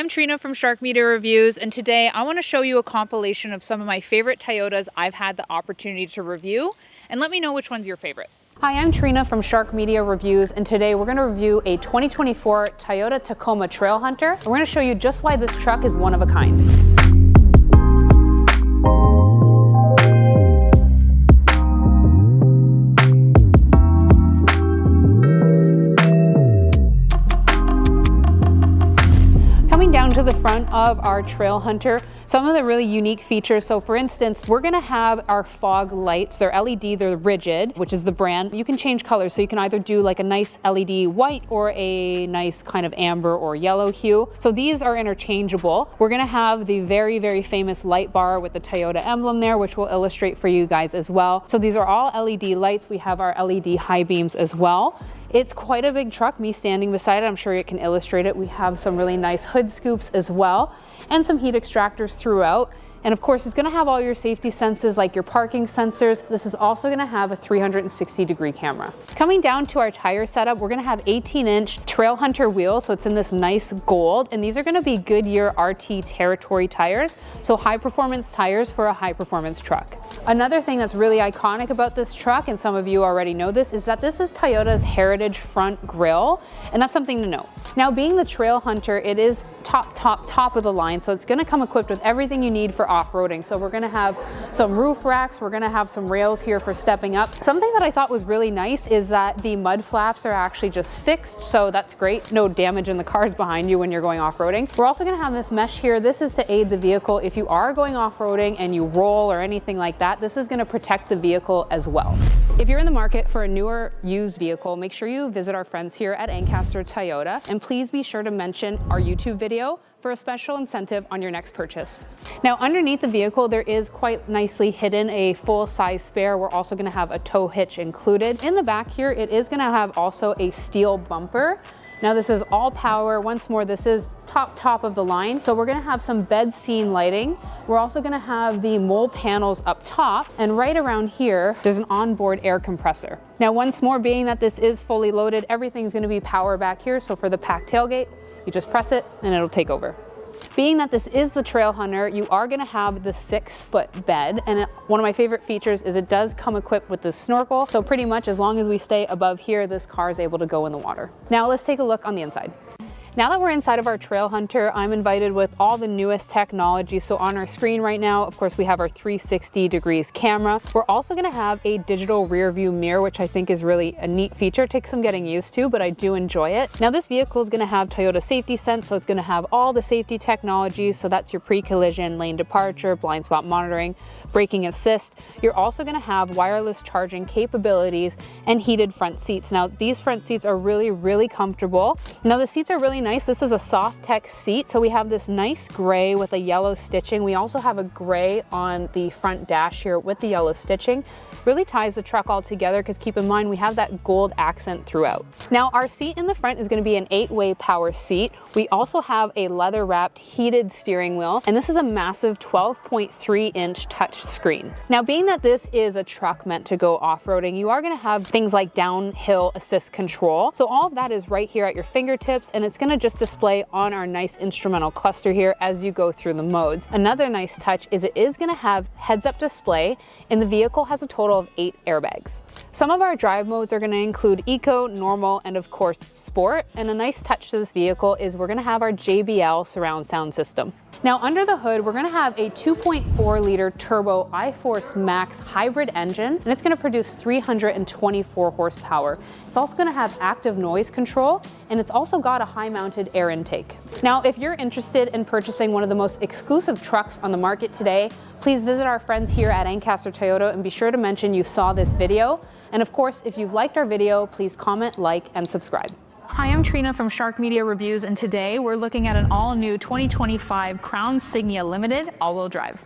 I'm Trina from Shark Media Reviews, and today I want to show you a compilation of some of my favorite Toyotas I've had the opportunity to review, and let me know which one's your favorite. Hi, I'm Trina from Shark Media Reviews, and today we're going to review a 2024 Toyota Tacoma Trailhunter. We're going to show you just why this truck is one of a kind. Down to the front of our Trailhunter, some of the really unique features. So for instance, we're going to have our fog lights. They're LED, they're rigid, which is the brand. You can change colors, so you can either do like a nice LED white or a nice kind of amber or yellow hue. So these are interchangeable. We're going to have the very, very famous light bar with the Toyota emblem there, which we'll illustrate for you guys as well. So these are all LED lights. We have our LED high beams as well. It's quite a big truck, me standing beside it. I'm sure it can illustrate it. We have some really nice hood scoops as well, and some heat extractors throughout. And of course, it's gonna have all your safety senses like your parking sensors. This is also gonna have a 360-degree camera. Coming down to our tire setup, we're gonna have 18-inch Trailhunter wheels, so it's in this nice gold, and these are gonna be Goodyear RT Territory tires, so high-performance tires for a high-performance truck. Another thing that's really iconic about this truck, and some of you already know this, is that this is Toyota's heritage front grille, and that's something to know. Now, being the Trailhunter, it is top of the line, so it's gonna come equipped with everything you need for off-roading. So we're gonna have some roof racks, we're gonna have some rails here for stepping up. Something that I thought was really nice is that the mud flaps are actually just fixed, so that's great. No damage in the cars behind you when you're going off-roading. We're also gonna have this mesh here. This is to aid the vehicle if you are going off-roading and you roll or anything like that. This is gonna protect the vehicle as well. If you're in the market for a newer used vehicle, make sure you visit our friends here at Ancaster Toyota, and please be sure to mention our YouTube video for a special incentive on your next purchase. Now, underneath the vehicle, there is quite nicely hidden a full-size spare. We're also gonna have a tow hitch included. In the back here, it is gonna have also a steel bumper. Now, this is all power. Once more, this is top of the line. So we're gonna have some bed scene lighting. We're also gonna have the mole panels up top, and right around here, there's an onboard air compressor. Now, once more, being that this is fully loaded, everything's gonna be power back here. So for the packed tailgate, you just press it and it'll take over. Being that this is the Trailhunter, you are gonna have the 6-foot bed, and one of my favorite features is it does come equipped with this snorkel, so pretty much as long as we stay above here, this car is able to go in the water. Now let's take a look on the inside. Now that we're inside of our Trailhunter, I'm invited with all the newest technology. So on our screen right now, of course, we have our 360 degrees camera. We're also gonna have a digital rear view mirror, which I think is really a neat feature. It takes some getting used to, but I do enjoy it. Now this vehicle is gonna have Toyota Safety Sense, so it's gonna have all the safety technologies. So that's your pre-collision, lane departure, blind spot monitoring, braking assist. You're also gonna have wireless charging capabilities and heated front seats. Now these front seats are really, really comfortable. Now the seats are really nice. This is a soft tech seat, so we have this nice gray with a yellow stitching. We also have a gray on the front dash here with the yellow stitching. Really ties the truck all together, because keep in mind we have that gold accent throughout. Now our seat in the front is going to be an 8-way power seat. We also have a leather wrapped heated steering wheel, and this is a massive 12.3-inch touch screen. Now, being that this is a truck meant to go off-roading, you are going to have things like downhill assist control. So all of that is right here at your fingertips, and it's going to just display on our nice instrumental cluster here as you go through the modes. Another nice touch is it is going to have heads-up display, and the vehicle has a total of 8 airbags. Some of our drive modes are going to include Eco, Normal, and of course Sport. And a nice touch to this vehicle is we're going to have our JBL surround sound system. Now under the hood, we're gonna have a 2.4-liter turbo iForce Max hybrid engine, and it's gonna produce 324 horsepower. It's also gonna have active noise control, and it's also got a high-mounted air intake. Now, if you're interested in purchasing one of the most exclusive trucks on the market today, please visit our friends here at Ancaster Toyota and be sure to mention you saw this video. And of course, if you've liked our video, please comment, like, and subscribe. Hi, I'm Trina from Shark Media Reviews, and today we're looking at an all-new 2025 Crown Signia Limited all-wheel drive.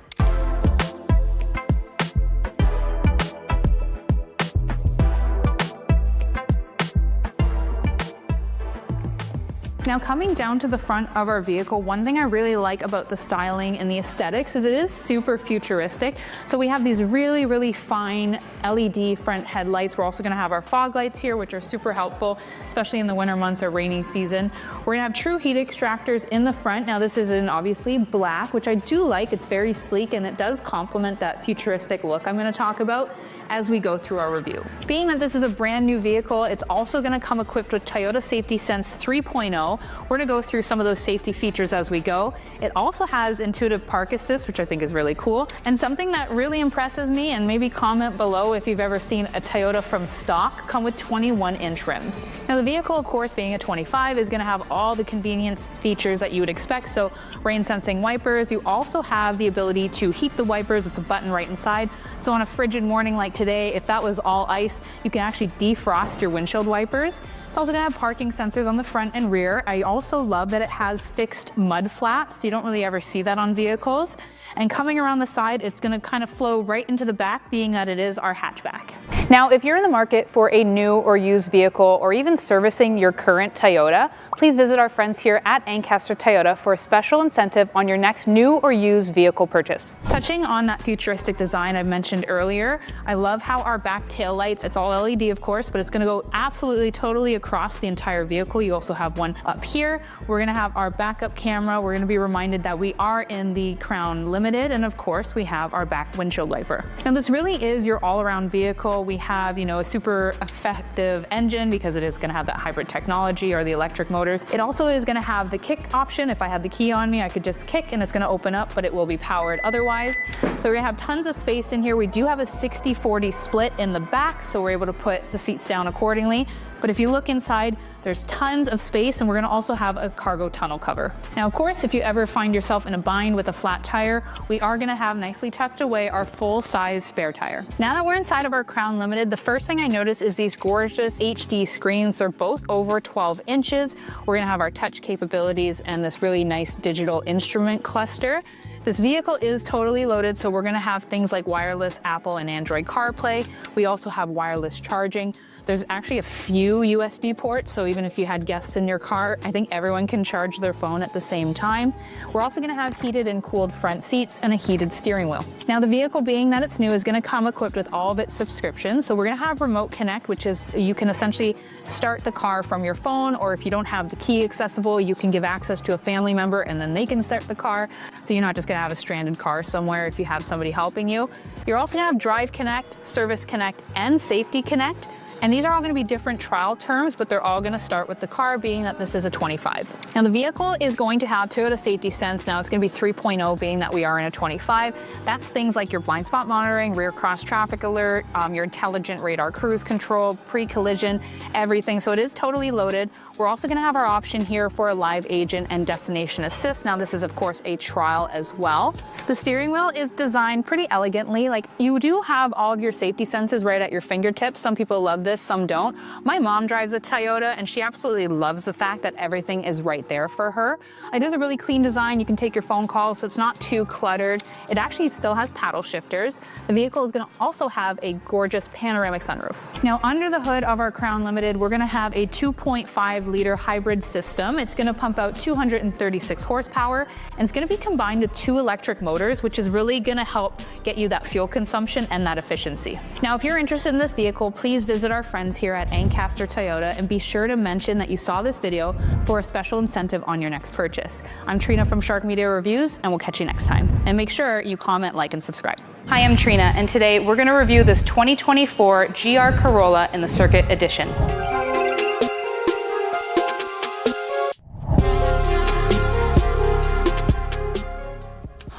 Now coming down to the front of our vehicle, one thing I really like about the styling and the aesthetics is it is super futuristic. So we have these really, really fine LED front headlights. We're also gonna have our fog lights here, which are super helpful, especially in the winter months or rainy season. We're gonna have true heat extractors in the front. Now this is in obviously black, which I do like. It's very sleek and it does complement that futuristic look I'm gonna talk about as we go through our review. Being that this is a brand new vehicle, it's also gonna come equipped with Toyota Safety Sense 3.0. We're gonna go through some of those safety features as we go. It also has intuitive park assist, which I think is really cool. And something that really impresses me, and maybe comment below if you've ever seen a Toyota from stock, come with 21-inch rims. Now the vehicle, of course, being a 25, is gonna have all the convenience features that you would expect. So rain sensing wipers. You also have the ability to heat the wipers. It's a button right inside. So on a frigid morning like today, if that was all ice, you can actually defrost your windshield wipers. It's also gonna have parking sensors on the front and rear. I also love that it has fixed mud flaps. You don't really ever see that on vehicles. And coming around the side, it's gonna kind of flow right into the back, being that it is our hatchback. Now, if you're in the market for a new or used vehicle, or even servicing your current Toyota, please visit our friends here at Ancaster Toyota for a special incentive on your next new or used vehicle purchase. Touching on that futuristic design I mentioned earlier, I love how our back tail lights, it's all LED of course, but it's gonna go absolutely totally across the entire vehicle. You also have one up here. We're gonna have our backup camera. We're gonna be reminded that we are in the Crown Limited, and of course we have our back windshield wiper. Now this really is your all-around vehicle. We have, you know, a super effective engine because it is gonna have that hybrid technology or the electric motors. It also is gonna have the kick option. If I had the key on me, I could just kick and it's gonna open up, but it will be powered otherwise. So we're gonna have tons of space in here. We do have a 60-40 split in the back, so we're able to put the seats down accordingly. But if you look inside, there's tons of space, and we're gonna also have a cargo tunnel cover. Now, of course, if you ever find yourself in a bind with a flat tire, we are gonna have nicely tucked away our full-size spare tire. Now that we're inside of our Crown Limited, the first thing I notice is these gorgeous HD screens. They're both over 12 inches. We're gonna have our touch capabilities and this really nice digital instrument cluster. This vehicle is totally loaded, so we're gonna have things like wireless Apple and Android CarPlay. We also have wireless charging. There's actually a few USB ports, so even if you had guests in your car, I think everyone can charge their phone at the same time. We're also gonna have heated and cooled front seats and a heated steering wheel. Now the vehicle, being that it's new, is gonna come equipped with all of its subscriptions. So we're gonna have Remote Connect, which is, you can essentially start the car from your phone, or if you don't have the key accessible, you can give access to a family member and then they can start the car. So you're not just gonna have a stranded car somewhere if you have somebody helping you. You're also gonna have Drive Connect, Service Connect, and Safety Connect. And these are all gonna be different trial terms, but they're all gonna start with the car, being that this is a 25. Now the vehicle is going to have Toyota Safety Sense. Now it's gonna be 3.0, being that we are in a 25. That's things like your blind spot monitoring, rear cross traffic alert, your intelligent radar cruise control, pre-collision, everything. So it is totally loaded. We're also gonna have our option here for a live agent and destination assist. Now this is of course a trial as well. The steering wheel is designed pretty elegantly. Like, you do have all of your safety senses right at your fingertips. Some people love this, some don't. My mom drives a Toyota and she absolutely loves the fact that everything is right there for her. It is a really clean design. You can take your phone calls, so it's not too cluttered. It actually still has paddle shifters. The vehicle is gonna also have a gorgeous panoramic sunroof. Now under the hood of our Crown Limited, we're gonna have a 2.5-liter hybrid system. It's gonna pump out 236 horsepower, and it's gonna be combined with 2 electric motors, which is really gonna help get you that fuel consumption and that efficiency. Now, if you're interested in this vehicle, please visit our friends here at Ancaster Toyota and be sure to mention that you saw this video for a special incentive on your next purchase. I'm Trina from Shark Media Reviews, and we'll catch you next time. And make sure you comment, like, and subscribe. Hi, I'm Trina, and today we're gonna review this 2024 GR Corolla in the Circuit Edition.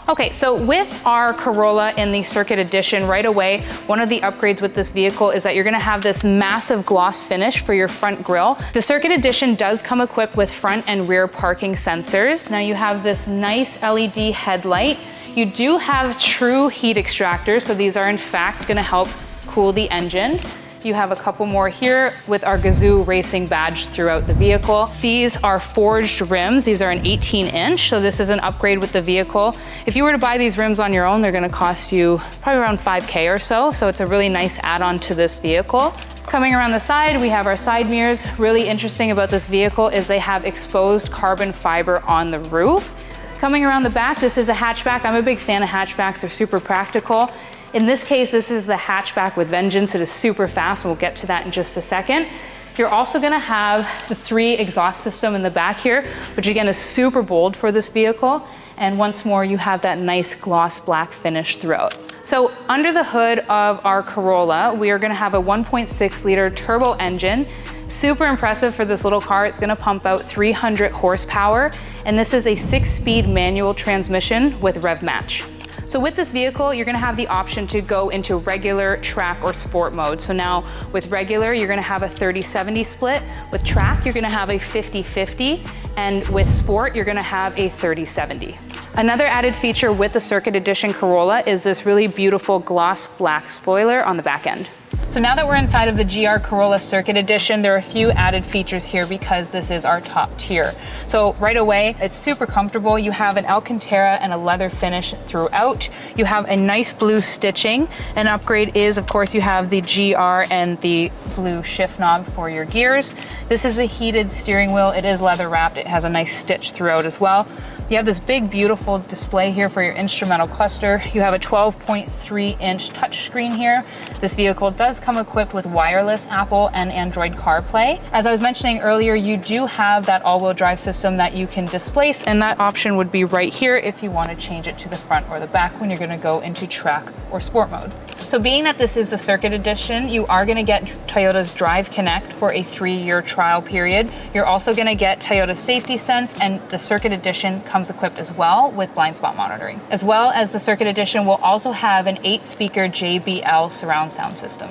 Okay, so with our Corolla in the Circuit Edition, right away, one of the upgrades with this vehicle is that you're gonna have this massive gloss finish for your front grille. The Circuit Edition does come equipped with front and rear parking sensors. Now you have this nice LED headlight. You do have true heat extractors, so these are in fact gonna help cool the engine. You have a couple more here with our Gazoo Racing badge throughout the vehicle. These are forged rims. These are an 18-inch, so this is an upgrade with the vehicle. If you were to buy these rims on your own, they're gonna cost you probably around $5K or so, so it's a really nice add-on to this vehicle. Coming around the side, we have our side mirrors. Really interesting about this vehicle is they have exposed carbon fiber on the roof. Coming around the back, this is a hatchback. I'm a big fan of hatchbacks, they're super practical. In this case, this is the hatchback with vengeance. It is super fast, and we'll get to that in just a second. You're also gonna have the 3 exhaust system in the back here, which again is super bold for this vehicle. And once more, you have that nice gloss black finish throughout. So under the hood of our Corolla, we are gonna have a 1.6 liter turbo engine. Super impressive for this little car. It's gonna pump out 300 horsepower, and this is a 6-speed manual transmission with rev match. So with this vehicle, you're gonna have the option to go into regular, track, or sport mode. So now with regular, you're gonna have a 30-70 split. With track, you're gonna have a 50-50. And with sport, you're gonna have a 30-70. Another added feature with the Circuit Edition Corolla is this really beautiful gloss black spoiler on the back end. So now that we're inside of the GR Corolla Circuit Edition, there are a few added features here because this is our top tier. So right away, it's super comfortable. You have an Alcantara and a leather finish throughout. You have a nice blue stitching. An upgrade is, of course, you have the GR and the blue shift knob for your gears. This is a heated steering wheel. It is leather wrapped. It has a nice stitch throughout as well. You have this big, beautiful display here for your instrumental cluster. You have a 12.3-inch touchscreen here. This vehicle does come equipped with wireless Apple and Android CarPlay. As I was mentioning earlier, you do have that all-wheel drive system that you can displace, and that option would be right here if you want to change it to the front or the back when you're going to go into track or sport mode. So being that this is the Circuit Edition, you are going to get Toyota's Drive Connect for a 3-year trial period. You're also going to get Toyota Safety Sense, and the Circuit Edition comes equipped as well with blind spot monitoring. As well as the Circuit Edition will also have an 8-speaker JBL surround sound system.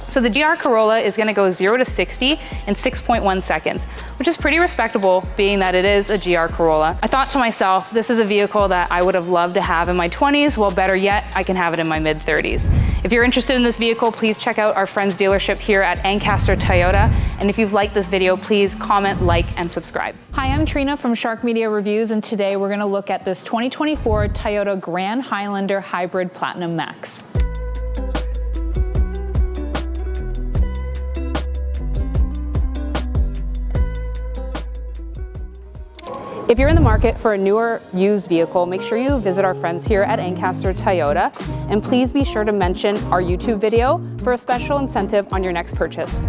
So the GR Corolla is gonna go 0 to 60 in 6.1 seconds, which is pretty respectable being that it is a GR Corolla. I thought to myself, this is a vehicle that I would have loved to have in my 20s, well, better yet, I can have it in my mid-30s. If you're interested in this vehicle, please check out our friend's dealership here at Ancaster Toyota. And if you've liked this video, please comment, like, and subscribe. Hi, I'm Trina from Shark Media Reviews, and today we're gonna look at this 2024 Toyota Grand Highlander Hybrid Platinum Max. If you're in the market for a newer used vehicle, make sure you visit our friends here at Ancaster Toyota, and please be sure to mention our YouTube video for a special incentive on your next purchase.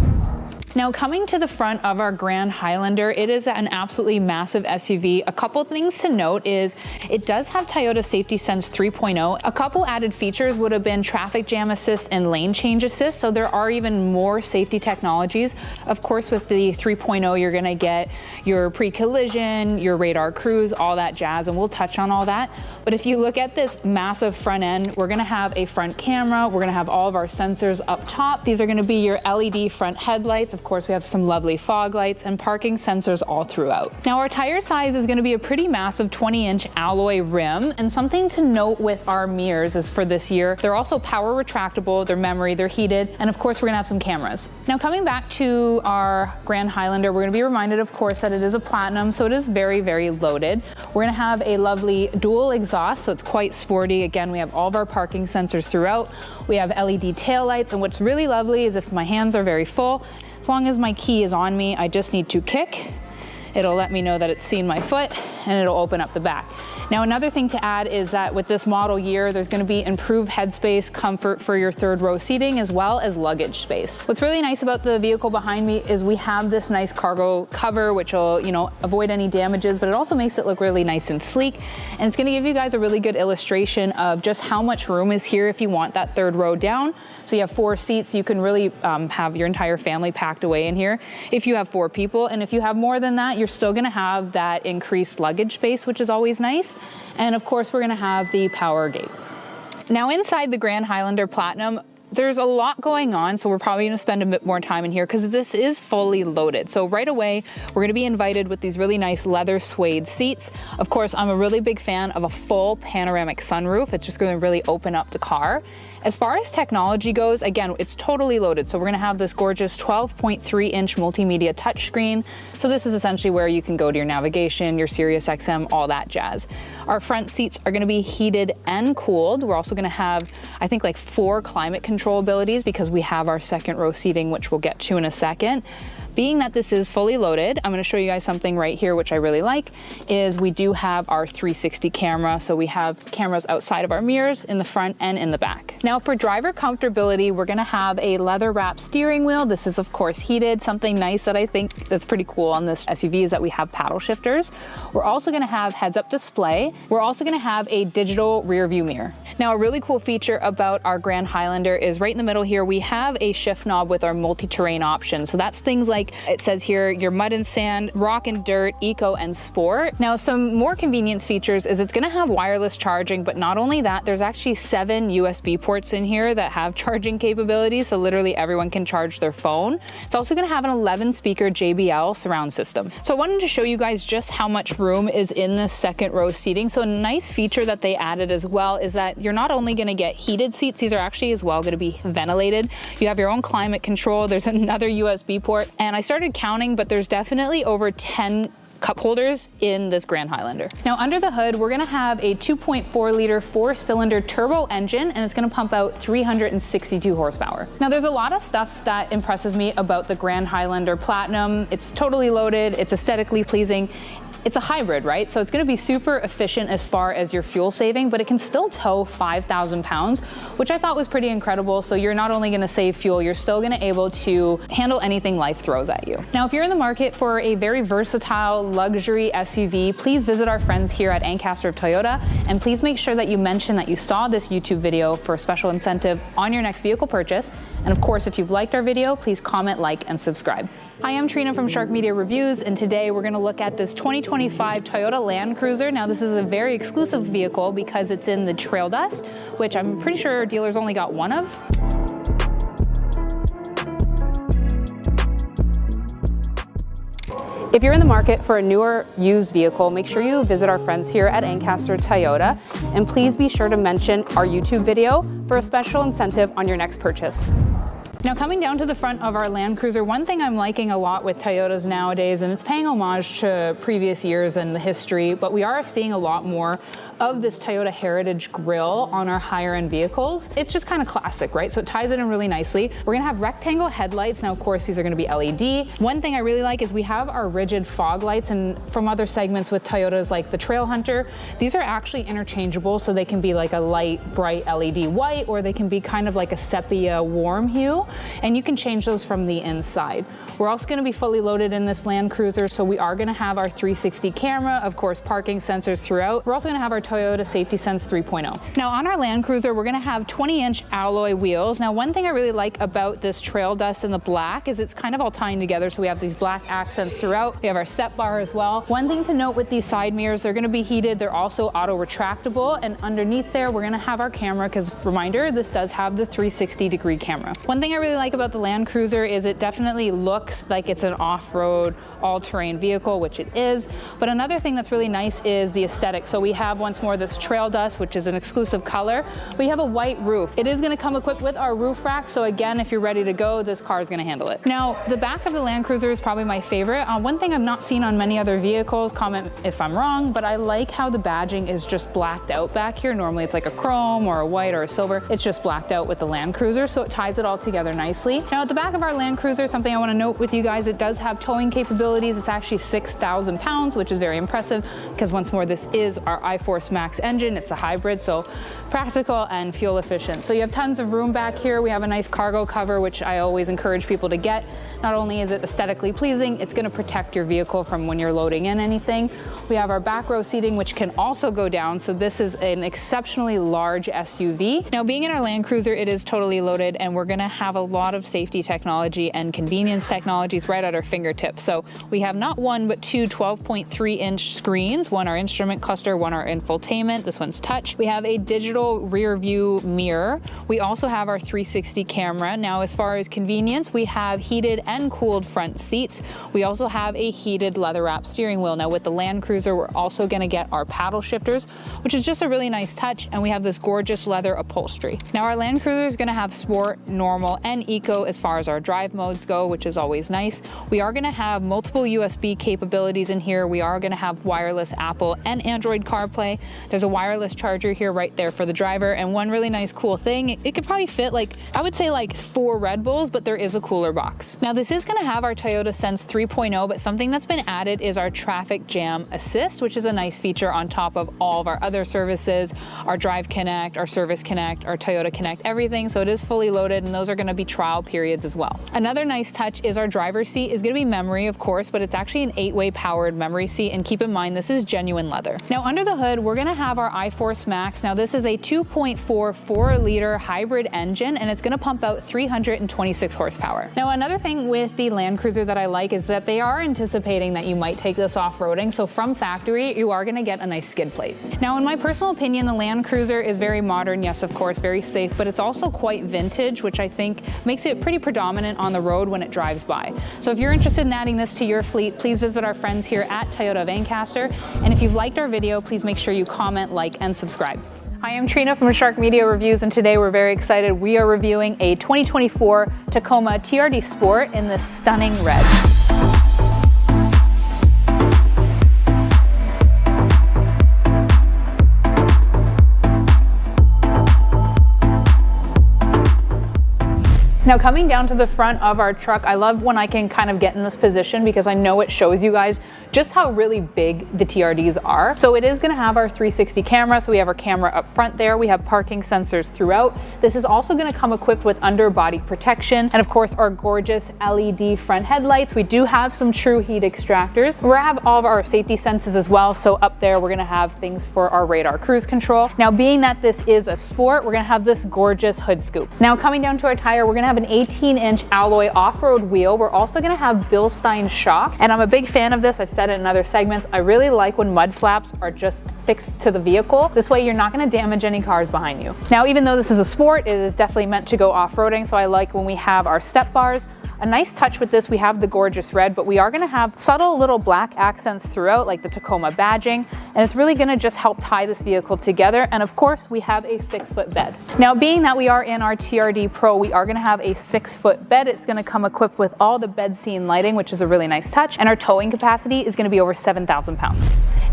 Now, coming to the front of our Grand Highlander, it is an absolutely massive SUV. A couple things to note is it does have Toyota Safety Sense 3.0. A couple added features would have been traffic jam assist and lane change assist, so there are even more safety technologies. Of course, with the 3.0, you're gonna get your pre-collision, your radar cruise, all that jazz, and we'll touch on all that. But if you look at this massive front end, we're gonna have a front camera, we're gonna have all of our sensors up top. These are gonna be your LED front headlights. Of course, we have some lovely fog lights and parking sensors all throughout. Now, our tire size is gonna be a pretty massive 20-inch alloy rim, and something to note with our mirrors is for this year, they're also power retractable, they're memory, they're heated, and of course, we're gonna have some cameras. Now, coming back to our Grand Highlander, we're gonna be reminded, of course, that it is a Platinum, so it is very, very loaded. We're gonna have a lovely dual exhaust, so it's quite sporty. Again, we have all of our parking sensors throughout. We have LED taillights, and what's really lovely is if my hands are very full, as long as my key is on me, I just need to kick. It'll let me know that it's seen my foot, and it'll open up the back. Now, another thing to add is that with this model year, there's gonna be improved headspace, comfort for your third row seating, as well as luggage space. What's really nice about the vehicle behind me is we have this nice cargo cover, which will, avoid any damages, but it also makes it look really nice and sleek. And it's gonna give you guys a really good illustration of just how much room is here if you want that third row down. So you have 4 seats, you can really have your entire family packed away in here if you have 4 people. And if you have more than that, you're still gonna have that increased luggage space, which is always nice. And of course, we're gonna have the power gate. Now, inside the Grand Highlander Platinum, there's a lot going on, so we're probably gonna spend a bit more time in here because this is fully loaded. So right away, we're gonna be invited with these really nice leather suede seats. Of course, I'm a really big fan of a full panoramic sunroof. It's just gonna really open up the car. As far as technology goes, again, it's totally loaded. So we're gonna have this gorgeous 12.3-inch multimedia touchscreen. So this is essentially where you can go to your navigation, your Sirius XM, all that jazz. Our front seats are gonna be heated and cooled. We're also gonna have, I think, like 4 climate control control abilities because we have our second row seating, which we'll get to in a second. Being that this is fully loaded, I'm going to show you guys something right here which I really like, is we do have our 360 camera. So we have cameras outside of our mirrors, in the front and in the back. Now for driver comfortability, we're going to have a leather wrapped steering wheel. This is of course heated. Something nice that I think that's pretty cool on this SUV is that we have paddle shifters. We're also going to have heads up display. We're also going to have a digital rear view mirror. Now a really cool feature about our Grand Highlander is right in the middle here, we have a shift knob with our multi-terrain option. So that's things like, it says here, your mud and sand, rock and dirt, eco and sport. Now some more convenience features is it's going to have wireless charging, but not only that, there's actually 7 USB ports in here that have charging capabilities, so literally everyone can charge their phone. It's also going to have an 11 speaker JBL surround system. So I wanted to show you guys just how much room is in this second row seating. So a nice feature that they added as well is that you're not only going to get heated seats, these are actually as well going to be ventilated. You have your own climate control. There's another USB port, and I started counting, but there's definitely over 10 cup holders in this Grand Highlander. Now under the hood, we're gonna have a 2.4 liter 4-cylinder turbo engine, and it's gonna pump out 362 horsepower. Now there's a lot of stuff that impresses me about the Grand Highlander Platinum. It's totally loaded, it's aesthetically pleasing. It's a hybrid, right? So it's gonna be super efficient as far as your fuel saving, but it can still tow 5,000 pounds, which I thought was pretty incredible. So you're not only gonna save fuel, you're still gonna able to handle anything life throws at you. Now, if you're in the market for a very versatile luxury SUV, please visit our friends here at Ancaster Toyota, and please make sure that you mention that you saw this YouTube video for a special incentive on your next vehicle purchase. And of course, if you've liked our video, please comment, like, and subscribe. Hi, I'm Trina from Shark Media Reviews, and today we're gonna look at this 2025 Toyota Land Cruiser. Now, this is a very exclusive vehicle because it's in the Trail Dust, which I'm pretty sure dealers only got one of. If you're in the market for a newer used vehicle, make sure you visit our friends here at Ancaster Toyota, and please be sure to mention our YouTube video for a special incentive on your next purchase. Now coming down to the front of our Land Cruiser, one thing I'm liking a lot with Toyotas nowadays, and it's paying homage to previous years and the history, but we are seeing a lot more of this Toyota Heritage grille on our higher end vehicles. It's just kind of classic, right? So it ties it in really nicely. We're gonna have rectangle headlights. Now, of course, these are gonna be LED. One thing I really like is we have our rigid fog lights, and from other segments with Toyotas like the Trail Hunter, these are actually interchangeable. So they can be like a light, bright LED white, or they can be kind of like a sepia warm hue, and you can change those from the inside. We're also gonna be fully loaded in this Land Cruiser, so we are gonna have our 360 camera, of course, parking sensors throughout. We're also gonna have our Toyota Safety Sense 3.0. Now on our Land Cruiser, we're gonna have 20-inch alloy wheels. Now one thing I really like about this Trail Dust in the black is it's kind of all tying together. So we have these black accents throughout. We have our step bar as well. One thing to note with these side mirrors, they're gonna be heated. They're also auto retractable, and underneath there, we're gonna have our camera, because reminder, this does have the 360-degree camera. One thing I really like about the Land Cruiser is it definitely looks like it's an off-road, all-terrain vehicle, which it is. But another thing that's really nice is the aesthetic. So we have once more this Trail Dust, which is an exclusive color. We have a white roof. It is going to come equipped with our roof rack. So again, if you're ready to go, this car is going to handle it. Now, the back of the Land Cruiser is probably my favorite. One thing I've not seen on many other vehicles, comment if I'm wrong, but I like how the badging is just blacked out back here. Normally it's like a chrome or a white or a silver. It's just blacked out with the Land Cruiser, so it ties it all together nicely. Now at the back of our Land Cruiser, something I want to note with you guys, it does have towing capabilities. It's actually 6,000 pounds, which is very impressive because once more, this is our iForce Max engine. It's a hybrid, so practical and fuel efficient. So you have tons of room back here. We have a nice cargo cover, which I always encourage people to get. Not only is it aesthetically pleasing, it's going to protect your vehicle from when you're loading in anything. We have our back row seating, which can also go down. So this is an exceptionally large SUV. Now, being in our Land Cruiser, it is totally loaded, and we're going to have a lot of safety technology and convenience technologies right at our fingertips. So we have not one, but two 12.3-inch screens, one our instrument cluster, one our infotainment. This one's touch. We have a digital rear view mirror. We also have our 360 camera. Now, as far as convenience, we have heated and cooled front seats. We also have a heated leather wrap steering wheel. Now with the Land Cruiser, we're also gonna get our paddle shifters, which is just a really nice touch, and we have this gorgeous leather upholstery. Now our Land Cruiser is gonna have sport, normal, and eco as far as our drive modes go, which is always nice. We are gonna have multiple USB capabilities in here. We are gonna have wireless Apple and Android CarPlay, There's a wireless charger here right there for the driver, and one really nice cool thing, it could probably fit like, I would say like 4 Red Bulls, but there is a cooler box. Now this is gonna have our Toyota Sense 3.0, but something that's been added is our traffic jam assist, which is a nice feature on top of all of our other services, our Drive Connect, our Service Connect, our Toyota Connect, everything. So it is fully loaded, and those are gonna be trial periods as well. Another nice touch is our driver's seat is gonna be memory, of course, but it's actually an 8-way powered memory seat, and keep in mind this is genuine leather. Now under the hood, we're gonna have our iForce Max. Now this is a 2.4 4-liter hybrid engine, and it's gonna pump out 326 horsepower. Now another thing with the Land Cruiser that I like is that they are anticipating that you might take this off-roading, so from factory, you are gonna get a nice skid plate. Now in my personal opinion, the Land Cruiser is very modern, yes of course, very safe, but it's also quite vintage, which I think makes it pretty predominant on the road when it drives by. So if you're interested in adding this to your fleet, please visit our friends here at Toyota of Ancaster, and if you've liked our video, please make sure you comment, like, and subscribe. Hi, I'm Trina from Shark Media Reviews, and today we're very excited. We are reviewing a 2024 Tacoma TRD Sport in this stunning red. Now coming down to the front of our truck, I love when I can kind of get in this position because I know it shows you guys just how really big the TRDs are. So it is gonna have our 360 camera, so we have our camera up front there, we have parking sensors throughout. This is also gonna come equipped with underbody protection, and of course our gorgeous LED front headlights. We do have some true heat extractors. We have all of our safety senses as well, so up there we're gonna have things for our radar cruise control. Now being that this is a sport, we're gonna have this gorgeous hood scoop. Now coming down to our tire, we're gonna have an 18-inch alloy off-road wheel. We're also gonna have Bilstein shock, and I'm a big fan of this. I've said it in other segments. I really like when mud flaps are just fixed to the vehicle. This way you're not gonna damage any cars behind you. Now, even though this is a sport, it is definitely meant to go off-roading, so I like when we have our step bars. A nice touch with this, we have the gorgeous red, but we are gonna have subtle little black accents throughout, like the Tacoma badging, and it's really gonna just help tie this vehicle together. And of course, we have a 6-foot bed. Now, being that we are in our TRD Pro, we are gonna have a 6-foot bed. It's gonna come equipped with all the bed scene lighting, which is a really nice touch, and our towing capacity is gonna be over 7,000 pounds.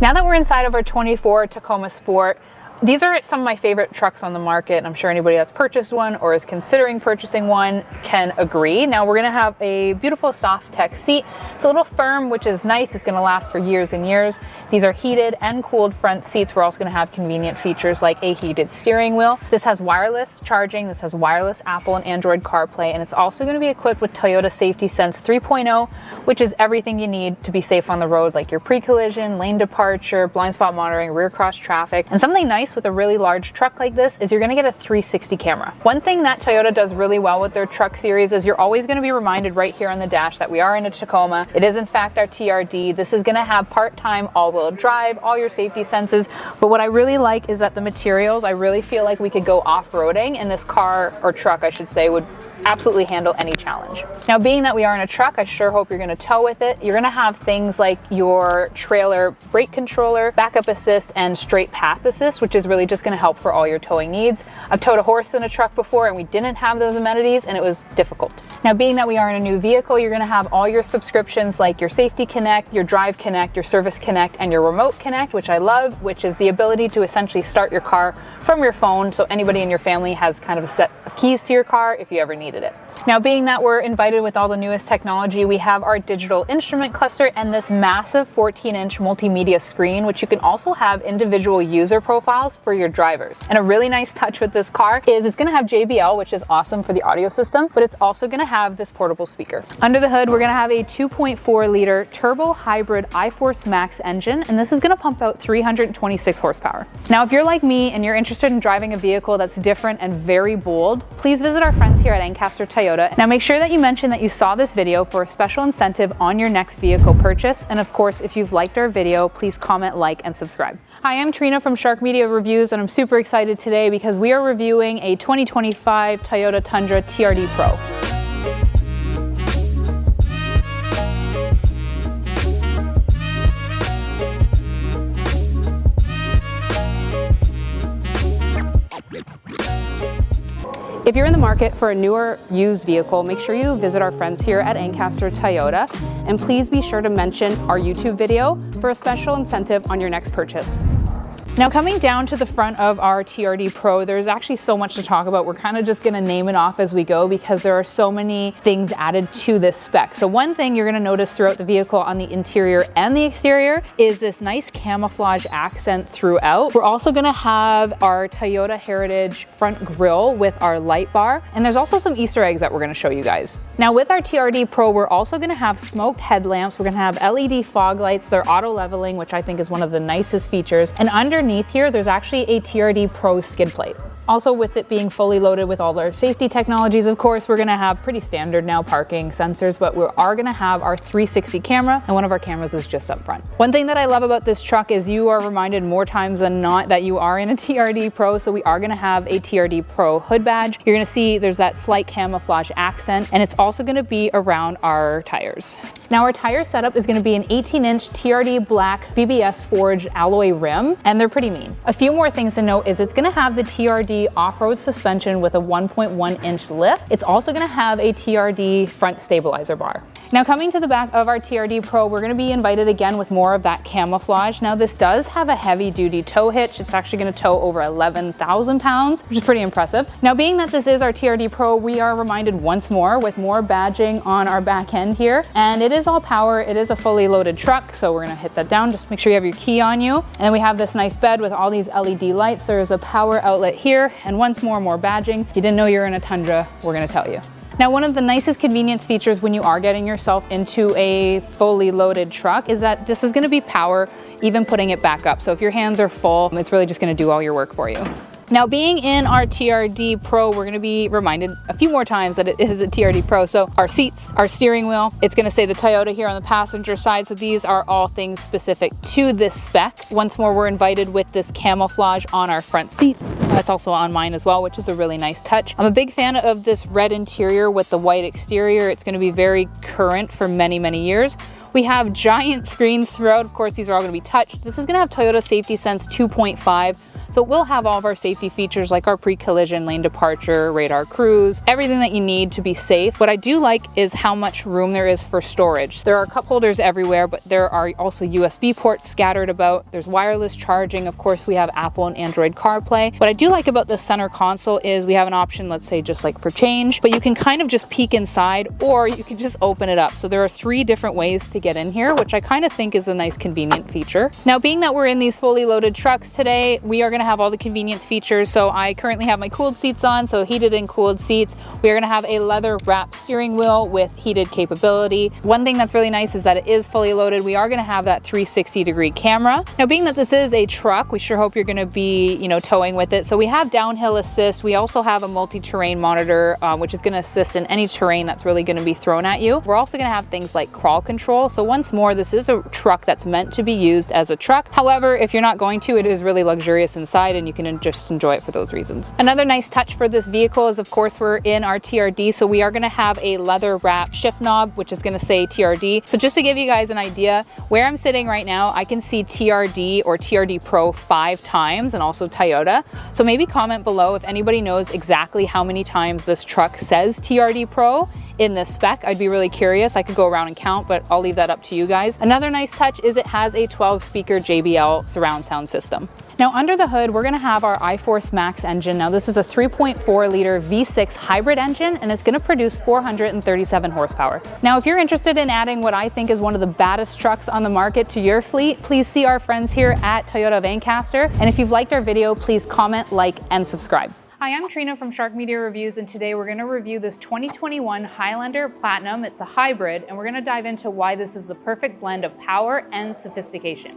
Now that we're inside of our 24 Tacoma Sport, these are some of my favorite trucks on the market, and I'm sure anybody that's purchased one or is considering purchasing one can agree. Now we're gonna have a beautiful soft tech seat. It's a little firm, which is nice. It's gonna last for years and years. These are heated and cooled front seats. We're also gonna have convenient features like a heated steering wheel. This has wireless charging. This has wireless Apple and Android CarPlay, and it's also gonna be equipped with Toyota Safety Sense 3.0, which is everything you need to be safe on the road, like your pre-collision, lane departure, blind spot monitoring, rear cross traffic. And something nice with a really large truck like this is you're gonna get a 360 camera. One thing that Toyota does really well with their truck series is you're always gonna be reminded right here on the dash that we are in a Tacoma. It is in fact our TRD. This is gonna have part-time all-wheel drive, all your safety senses, but what I really like is that the materials, I really feel like we could go off-roading, and this car, or truck I should say, would absolutely handle any challenge. Now being that we are in a truck, I sure hope you're gonna tow with it. You're gonna have things like your trailer brake controller, backup assist, and straight path assist, which is really just gonna help for all your towing needs. I've towed a horse in a truck before and we didn't have those amenities, and it was difficult. Now being that we are in a new vehicle, you're gonna have all your subscriptions like your Safety Connect, your Drive Connect, your Service Connect, and your Remote Connect, which I love, which is the ability to essentially start your car from your phone, so anybody in your family has kind of a set of keys to your car if you ever needed it. Now being that we're invited with all the newest technology, we have our digital instrument cluster and this massive 14-inch multimedia screen, which you can also have individual user profiles for your drivers. And a really nice touch with this car is it's gonna have JBL, which is awesome for the audio system, but it's also gonna have this portable speaker. Under the hood, we're gonna have a 2.4-liter turbo hybrid iForce Max engine, and this is gonna pump out 326 horsepower. Now, if you're like me and you're interested in driving a vehicle that's different and very bold, please visit our friends here at Ancaster Toyota. Now make sure that you mention that you saw this video for a special incentive on your next vehicle purchase. And of course, if you've liked our video, please comment, like, and subscribe. Hi, I'm Trina from Shark Media Reviews, and I'm super excited today because we are reviewing a 2025 Toyota Tundra TRD Pro. If you're in the market for a newer used vehicle, make sure you visit our friends here at Ancaster Toyota, and please be sure to mention our YouTube video for a special incentive on your next purchase. Now coming down to the front of our TRD Pro, there's actually so much to talk about. We're kind of just gonna name it off as we go because there are so many things added to this spec. So one thing you're gonna notice throughout the vehicle on the interior and the exterior is this nice camouflage accent throughout. We're also gonna have our Toyota Heritage front grille with our light bar, and there's also some Easter eggs that we're gonna show you guys. Now with our TRD Pro, we're also gonna have smoked headlamps. We're gonna have LED fog lights. They're auto leveling, which I think is one of the nicest features. And underneath here, there's actually a TRD Pro skid plate. Also, with it being fully loaded with all our safety technologies, of course, we're gonna have pretty standard now parking sensors, but we are gonna have our 360 camera, and one of our cameras is just up front. One thing that I love about this truck is you are reminded more times than not that you are in a TRD Pro, so we are gonna have a TRD Pro hood badge. You're gonna see there's that slight camouflage accent, and it's also gonna be around our tires. Now our tire setup is gonna be an 18-inch TRD black BBS forged alloy rim, and they're pretty mean. A few more things to note is it's gonna have the TRD off-road suspension with a 1.1-inch lift. It's also gonna have a TRD front stabilizer bar. Now coming to the back of our TRD Pro, we're gonna be invited again with more of that camouflage. Now this does have a heavy duty tow hitch. It's actually gonna tow over 11,000 pounds, which is pretty impressive. Now being that this is our TRD Pro, we are reminded once more with more badging on our back end here. And it is all power, it is a fully loaded truck. So we're gonna hit that down, just make sure you have your key on you. And then we have this nice bed with all these LED lights. There's a power outlet here. And once more badging. If you didn't know you're in a Tundra, we're gonna tell you. Now, one of the nicest convenience features when you are getting yourself into a fully loaded truck is that this is gonna be power, even putting it back up. So if your hands are full, it's really just gonna do all your work for you. Now being in our TRD Pro, we're gonna be reminded a few more times that it is a TRD Pro. So our seats, our steering wheel, it's gonna say the Toyota here on the passenger side. So these are all things specific to this spec. Once more, we're invited with this camouflage on our front seat. That's also on mine as well, which is a really nice touch. I'm a big fan of this red interior with the white exterior. It's gonna be very current for many, many years. We have giant screens throughout. Of course, these are all gonna be touched. This is gonna have Toyota Safety Sense 2.5. So it will have all of our safety features like our pre-collision lane departure, radar cruise, everything that you need to be safe. What I do like is how much room there is for storage. There are cup holders everywhere, but there are also USB ports scattered about. There's wireless charging. Of course, we have Apple and Android CarPlay. What I do like about the center console is we have an option, let's say just like for change, but you can kind of just peek inside or you can just open it up. So there are 3 different ways to get in here, which I kind of think is a nice convenient feature. Now, being that we're in these fully loaded trucks today, we are gonna have all the convenience features. So I currently have my cooled seats on, so heated and cooled seats. We are gonna have a leather wrap steering wheel with heated capability. One thing that's really nice is that it is fully loaded. We are gonna have that 360-degree camera. Now, being that this is a truck, we sure hope you're gonna be, towing with it. So we have downhill assist. We also have a multi-terrain monitor, which is gonna assist in any terrain that's really gonna be thrown at you. We're also gonna have things like crawl control. So once more, this is a truck that's meant to be used as a truck. However, if you're not going to, it is really luxurious inside and you can just enjoy it for those reasons. Another nice touch for this vehicle is, of course, we're in our TRD, so we are gonna have a leather wrap shift knob, which is gonna say TRD. So just to give you guys an idea, where I'm sitting right now, I can see TRD or TRD Pro 5 times and also Toyota. So maybe comment below if anybody knows exactly how many times this truck says TRD Pro in this spec. I'd be really curious. I could go around and count, but I'll leave that up to you guys. Another nice touch is it has a 12-speaker JBL surround sound system. Now under the hood, we're gonna have our iForce Max engine. Now this is a 3.4 liter V6 hybrid engine, and it's gonna produce 437 horsepower. Now if you're interested in adding what I think is one of the baddest trucks on the market to your fleet, please see our friends here at Toyota of Ancaster. And if you've liked our video, please comment, like, and subscribe. Hi, I'm Trina from Shark Media Reviews, and today we're going to review this 2021 Highlander Platinum. It's a hybrid, and we're going to dive into why this is the perfect blend of power and sophistication.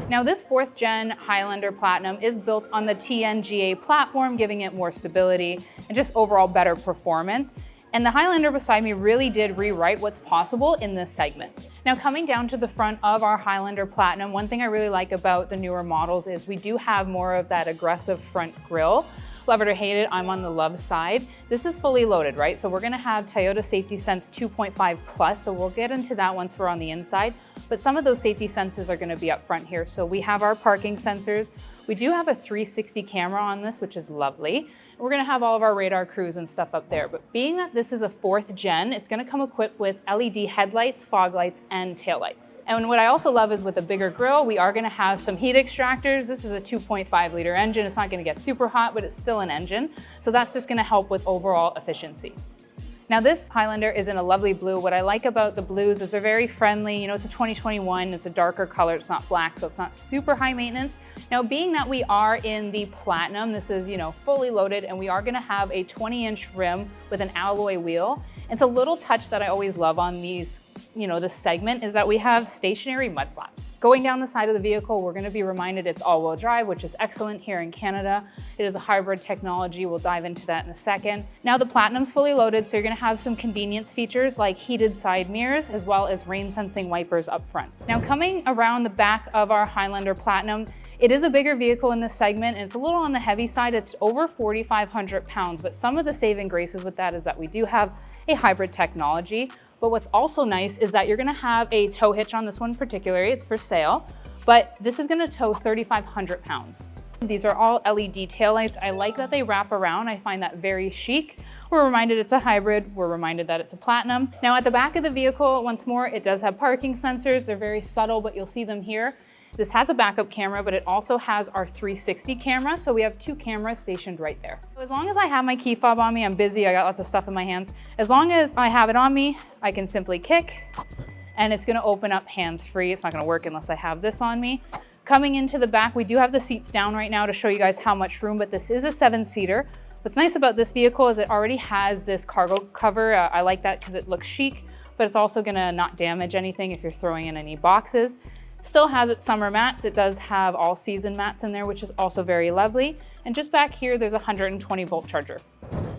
Now this 4th gen Highlander Platinum is built on the TNGA platform, giving it more stability and just overall better performance. And the Highlander beside me really did rewrite what's possible in this segment. Now coming down to the front of our Highlander Platinum, one thing I really like about the newer models is we do have more of that aggressive front grille. Love it or hate it, I'm on the love side. This is fully loaded, right? So we're gonna have Toyota Safety Sense 2.5 Plus, so we'll get into that once we're on the inside. But some of those safety senses are gonna be up front here. So we have our parking sensors. We do have a 360 camera on this, which is lovely. We're gonna have all of our radar crews and stuff up there. But being that this is a 4th gen, it's gonna come equipped with LED headlights, fog lights, and taillights. And what I also love is with a bigger grille, we are gonna have some heat extractors. This is a 2.5 liter engine. It's not gonna get super hot, but it's still an engine. So that's just gonna help with overall efficiency. Now this Highlander is in a lovely blue. What I like about the blues is they're very friendly. You know, it's a 2021, it's a darker color, it's not black, so it's not super high maintenance. Now being that we are in the platinum, this is, you know, fully loaded, and we are gonna have a 20-inch rim with an alloy wheel. It's a little touch that I always love on these, you know, this segment is that we have stationary mud flaps. Going down the side of the vehicle, we're gonna be reminded it's all-wheel drive, which is excellent here in Canada. It is a hybrid technology. We'll dive into that in a second. Now the Platinum's fully loaded, so you're gonna have some convenience features like heated side mirrors, as well as rain sensing wipers up front. Now coming around the back of our Highlander Platinum, it is a bigger vehicle in this segment, and it's a little on the heavy side. It's over 4,500 pounds, but some of the saving graces with that is that we do have a hybrid technology. But what's also nice is that you're gonna have a tow hitch on this one particularly. It's for sale, but this is gonna tow 3,500 pounds. These are all LED taillights. I like that they wrap around. I find that very chic. We're reminded it's a hybrid. We're reminded that it's a Platinum. Now at the back of the vehicle, once more, it does have parking sensors. They're very subtle, but you'll see them here. This has a backup camera, but it also has our 360 camera. So we have 2 cameras stationed right there. So as long as I have my key fob on me, I'm busy, I got lots of stuff in my hands. As long as I have it on me, I can simply kick and it's gonna open up hands-free. It's not gonna work unless I have this on me. Coming into the back, we do have the seats down right now to show you guys how much room, but this is a 7-seater. What's nice about this vehicle is it already has this cargo cover. I like that because it looks chic, but it's also gonna not damage anything if you're throwing in any boxes. Still has its summer mats. It does have all season mats in there, which is also very lovely. And just back here, there's a 120 volt charger.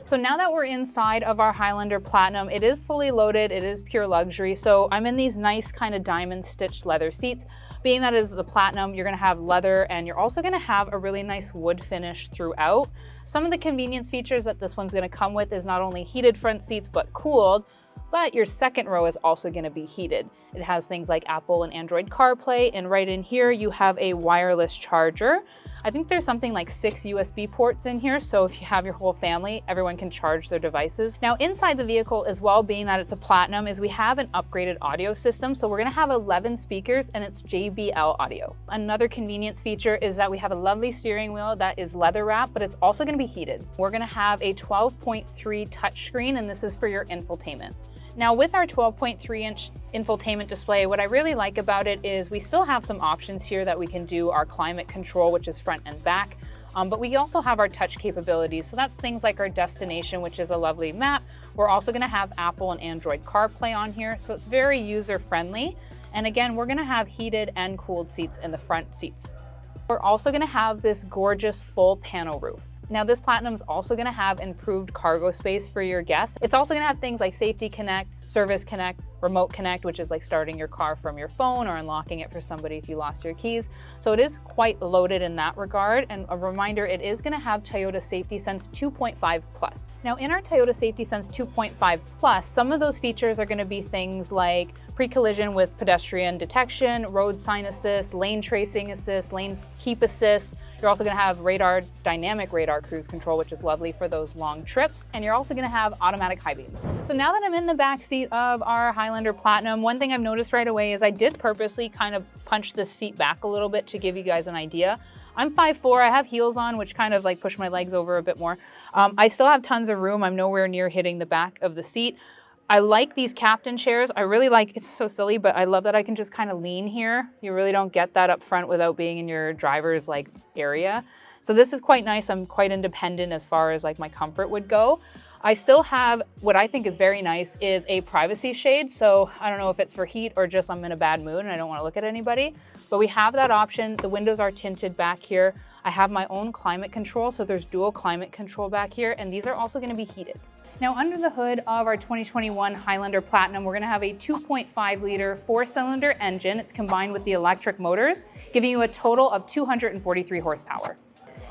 So now that we're inside of our Highlander Platinum, it is fully loaded, it is pure luxury. So I'm in these nice kind of diamond stitched leather seats. Being that it is the Platinum, you're gonna have leather and you're also gonna have a really nice wood finish throughout. Some of the convenience features that this one's gonna come with is not only heated front seats, but cooled, but your second row is also going to be heated. It has things like Apple and Android CarPlay, and right in here you have a wireless charger. I think there's something like 6 USB ports in here, so if you have your whole family, everyone can charge their devices. Now inside the vehicle as well, being that it's a Platinum, is we have an upgraded audio system. So we're gonna have 11 speakers and it's JBL audio. Another convenience feature is that we have a lovely steering wheel that is leather wrapped, but it's also gonna be heated. We're gonna have a 12.3 touchscreen, and this is for your infotainment. Now with our 12.3-inch infotainment display, what I really like about it is we still have some options here that we can do our climate control, which is front and back, but we also have our touch capabilities. So that's things like our destination, which is a lovely map. We're also gonna have Apple and Android CarPlay on here, so it's very user-friendly. And again, we're gonna have heated and cooled seats in the front seats. We're also gonna have this gorgeous full panel roof. Now this Platinum is also gonna have improved cargo space for your guests. It's also gonna have things like Safety Connect, Service Connect, Remote Connect, which is like starting your car from your phone or unlocking it for somebody if you lost your keys. So it is quite loaded in that regard. And a reminder, it is gonna have Toyota Safety Sense 2.5 Plus. Now in our Toyota Safety Sense 2.5 Plus, some of those features are gonna be things like pre-collision with pedestrian detection, road sign assist, lane tracing assist, lane keep assist. You're also gonna have dynamic radar cruise control, which is lovely for those long trips. And you're also gonna have automatic high beams. So now that I'm in the back seat of our Highlander Platinum, one thing I've noticed right away is I did purposely kind of punch this seat back a little bit to give you guys an idea. I'm 5'4", I have heels on, which kind of like push my legs over a bit more. I still have tons of room. I'm nowhere near hitting the back of the seat. I like these captain chairs. I really like, it's so silly, but I love that I can just kind of lean here. You really don't get that up front without being in your driver's like area. So this is quite nice. I'm quite independent as far as like my comfort would go. I still have, what I think is very nice is a privacy shade. So I don't know if it's for heat or just I'm in a bad mood and I don't want to look at anybody, but we have that option. The windows are tinted back here. I have my own climate control. So there's dual climate control back here, and these are also going to be heated. Now under the hood of our 2021 Highlander Platinum, we're gonna have a 2.5 liter 4-cylinder engine. It's combined with the electric motors, giving you a total of 243 horsepower.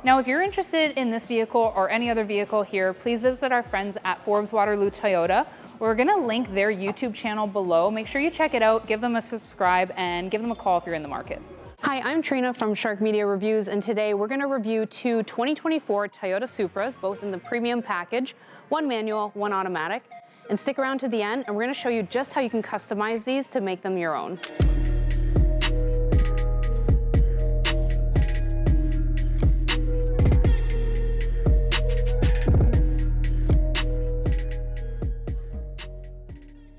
Now, if you're interested in this vehicle or any other vehicle here, please visit our friends at Forbes Waterloo Toyota. We're gonna link their YouTube channel below. Make sure you check it out, give them a subscribe, and give them a call if you're in the market. Hi, I'm Trina from Shark Media Reviews, and today we're going to review two 2024 Toyota Supras, both in the premium package, one manual, one automatic. And stick around to the end, and we're going to show you just how you can customize these to make them your own.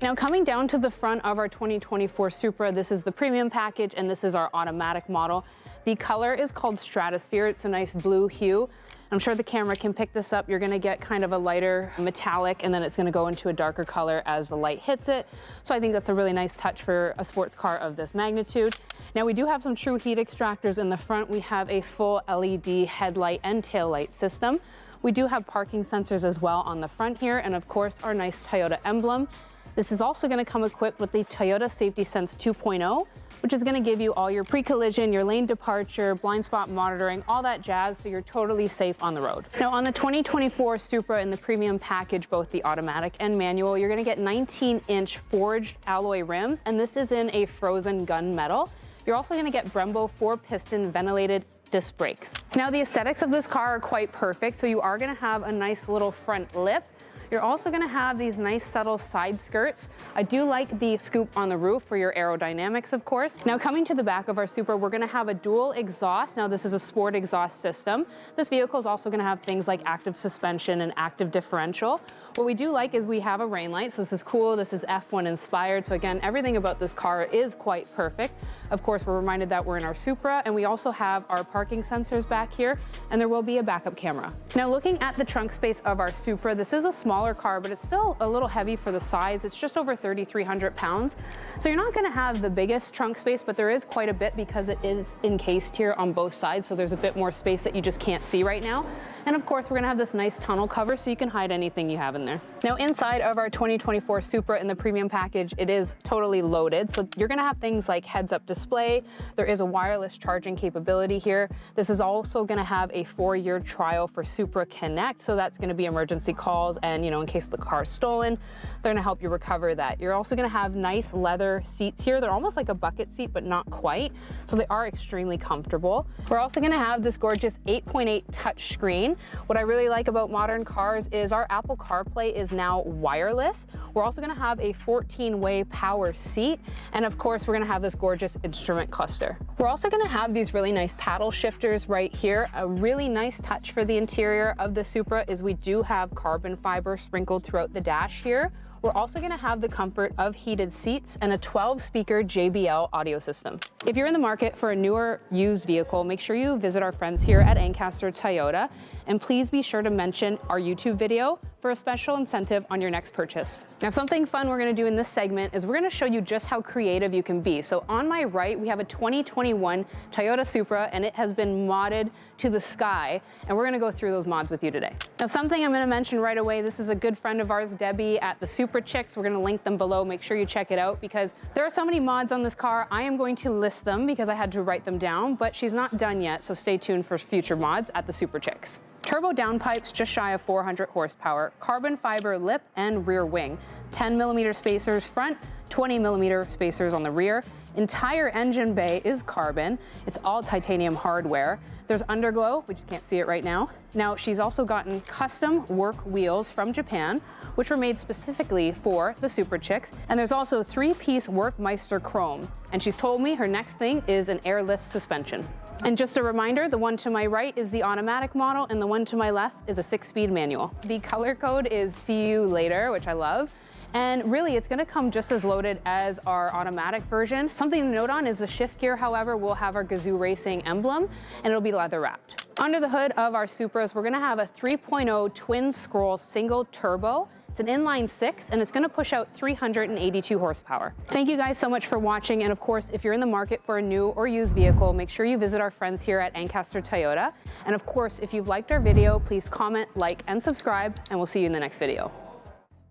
Now, coming down to the front of our 2024 Supra, this is the premium package and this is our automatic model. The color is called Stratosphere. It's a nice blue hue. I'm sure the camera can pick this up. You're gonna get kind of a lighter metallic and then it's gonna go into a darker color as the light hits it. So I think that's a really nice touch for a sports car of this magnitude. Now we do have some true heat extractors in the front. We have a full LED headlight and tail light system. We do have parking sensors as well on the front here, and of course our nice Toyota emblem. This is also going to come equipped with the Toyota Safety Sense 2.0, which is going to give you all your pre-collision, your lane departure, blind spot monitoring, all that jazz, so you're totally safe on the road. Now on the 2024 Supra in the premium package, both the automatic and manual, you're going to get 19-inch forged alloy rims, and this is in a frozen gun metal. You're also going to get Brembo 4-piston ventilated disc brakes. Now the aesthetics of this car are quite perfect, so you are going to have a nice little front lip. You're also going to have these nice subtle side skirts. I do like the scoop on the roof for your aerodynamics, of course. Now coming to the back of our Supra, we're going to have a dual exhaust. Now this is a sport exhaust system. This vehicle is also going to have things like active suspension and active differential. What we do like is we have a rain light, so this is cool. This is F1 inspired. So again, everything about this car is quite perfect. Of course, we're reminded that we're in our Supra, and we also have our parking sensors back here, and there will be a backup camera. Now looking at the trunk space of our Supra, this is a smaller car, but it's still a little heavy for the size. It's just over 3,300 pounds. So you're not gonna have the biggest trunk space, but there is quite a bit because it is encased here on both sides. So there's a bit more space that you just can't see right now. And of course, we're gonna have this nice tunnel cover so you can hide anything you have in there. Now inside of our 2024 Supra in the premium package, it is totally loaded. So you're gonna have things like heads-up display. There is a wireless charging capability here. This is also gonna have a 4-year trial for Supra Connect. So that's gonna be emergency calls and, in case the car is stolen, they're gonna help you recover that. You're also gonna have nice leather seats here. They're almost like a bucket seat, but not quite. So they are extremely comfortable. We're also gonna have this gorgeous 8.8 touch screen. What I really like about modern cars is our Apple CarPlay is now wireless. We're also gonna have a 14-way power seat. And of course, we're gonna have this gorgeous instrument cluster. We're also gonna have these really nice paddle shifters right here. A really nice touch for the interior of the Supra is we do have carbon fiber sprinkled throughout the dash here. We're also gonna have the comfort of heated seats and a 12-speaker JBL audio system. If you're in the market for a newer used vehicle, make sure you visit our friends here at Ancaster Toyota, and please be sure to mention our YouTube video for a special incentive on your next purchase. Now, something fun we're gonna do in this segment is we're gonna show you just how creative you can be. So on my right, we have a 2021 Toyota Supra, and it has been modded to the sky, and we're gonna go through those mods with you today. Now, something I'm gonna mention right away, this is a good friend of ours, Debbie, at the Supra Chicks. We're gonna link them below. Make sure you check it out because there are so many mods on this car. I am going to list them because I had to write them down, but she's not done yet, so stay tuned for future mods at the Supra Chicks. Turbo downpipes just shy of 400 horsepower, carbon fiber lip and rear wing, 10mm spacers front, 20mm spacers on the rear. Entire engine bay is carbon. It's all titanium hardware. There's underglow, we just can't see it right now. Now, she's also gotten custom work wheels from Japan, which were made specifically for the Supra Chicks. And there's also 3-piece Workmeister chrome. And she's told me her next thing is an airlift suspension. And just a reminder, the one to my right is the automatic model and the one to my left is a 6-speed manual. The color code is "See You Later," which I love. And really, it's gonna come just as loaded as our automatic version. Something to note on is the shift gear, however, will have our Gazoo Racing emblem, and it'll be leather wrapped. Under the hood of our Supras, we're gonna have a 3.0 twin scroll single turbo. It's an inline 6, and it's gonna push out 382 horsepower. Thank you guys so much for watching, and of course, if you're in the market for a new or used vehicle, make sure you visit our friends here at Ancaster Toyota. And of course, if you've liked our video, please comment, like, and subscribe, and we'll see you in the next video.